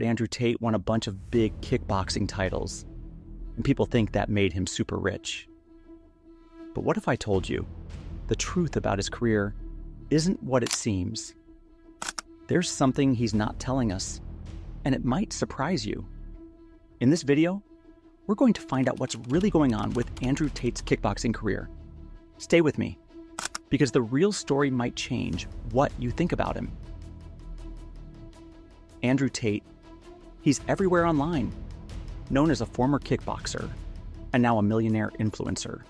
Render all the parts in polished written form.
but Andrew Tate won a bunch of big kickboxing titles, and people think that made him super rich. But what if I told you the truth about his career isn't what it seems? There's something he's not telling us, and it might surprise you. In this video, we're going to find out what's really going on with Andrew Tate's kickboxing career. Stay with me, because the real story might change what you think about him. Andrew Tate, he's everywhere online, known as a former kickboxer and now a millionaire influencer.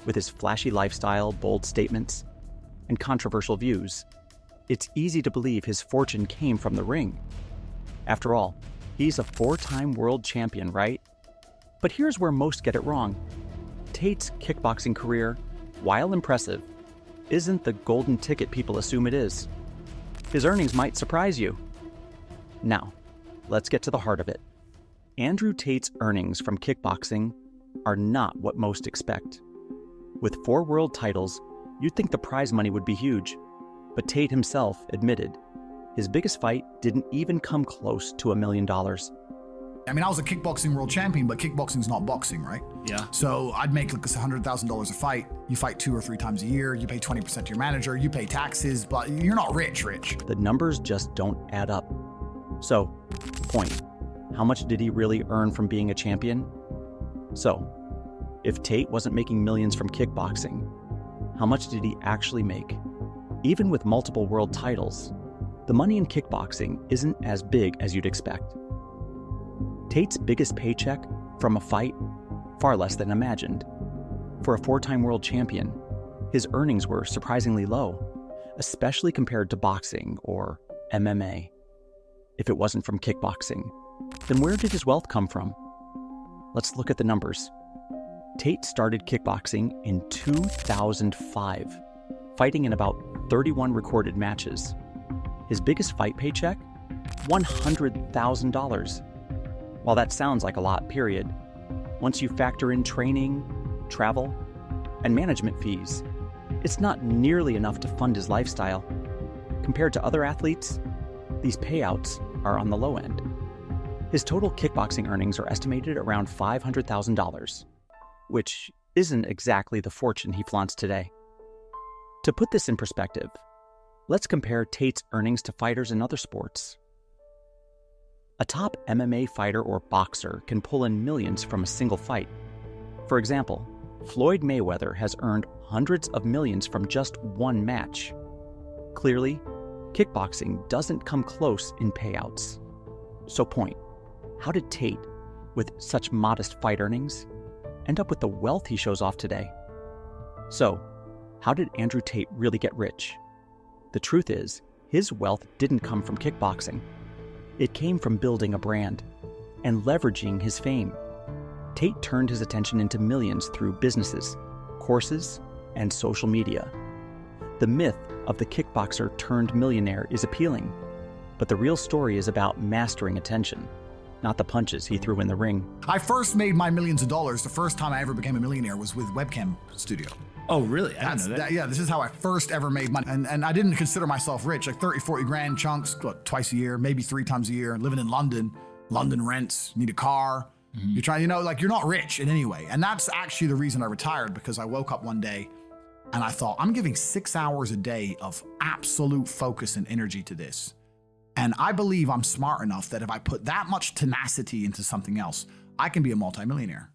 With his flashy lifestyle, bold statements, and controversial views, it's easy to believe his fortune came from the ring. After all, he's a four-time world champion, right? But here's where most get it wrong. Tate's kickboxing career, while impressive, isn't the golden ticket people assume it is. His earnings might surprise you. Now, let's get to the heart of it. Andrew Tate's earnings from kickboxing are not what most expect. With 4 world titles, you'd think the prize money would be huge, but Tate himself admitted his biggest fight didn't even come close to $1 million. I mean, I was a kickboxing world champion, but kickboxing's not boxing, right? Yeah. So I'd make like $100,000 a fight. You fight 2 or 3 times a year. You pay 20% to your manager. You pay taxes, but you're not rich. The numbers just don't add up. So, point, how much did he really earn from being a champion? So, if Tate wasn't making millions from kickboxing, how much did he actually make? Even with multiple world titles, the money in kickboxing isn't as big as you'd expect. Tate's biggest paycheck from a fight, far less than imagined. For a 4-time world champion, his earnings were surprisingly low, especially compared to boxing or MMA. If it wasn't from kickboxing, then where did his wealth come from? Let's look at the numbers. Tate started kickboxing in 2005, fighting in about 31 recorded matches. His biggest fight paycheck? $100,000. While that sounds like a lot, period, once you factor in training, travel, and management fees, it's not nearly enough to fund his lifestyle. Compared to other athletes, these payouts are on the low end. His total kickboxing earnings are estimated around $500,000, which isn't exactly the fortune he flaunts today. To put this in perspective, let's compare Tate's earnings to fighters in other sports. A top MMA fighter or boxer can pull in millions from a single fight. For example, Floyd Mayweather has earned hundreds of millions from just one match. Clearly, kickboxing doesn't come close in payouts. So point, how did Tate, with such modest fight earnings, end up with the wealth he shows off today? So, how did Andrew Tate really get rich? The truth is, his wealth didn't come from kickboxing. It came from building a brand and leveraging his fame. Tate turned his attention into millions through businesses, courses, and social media. The myth of the kickboxer turned millionaire is appealing, but the real story is about mastering attention, not the punches he threw in the ring. I first made my millions of dollars. The first time I ever became a millionaire was with Webcam Studio. Oh, really? I didn't know that. Yeah, this is how I first ever made money. And I didn't consider myself rich, like 30, 40 grand chunks, what, twice a year, maybe 3 times a year, living in London rents, need a car. You're trying, like you're not rich in any way. And that's actually the reason I retired, because I woke up one day and I thought, I'm giving 6 hours a day of absolute focus and energy to this. And I believe I'm smart enough that if I put that much tenacity into something else, I can be a multimillionaire.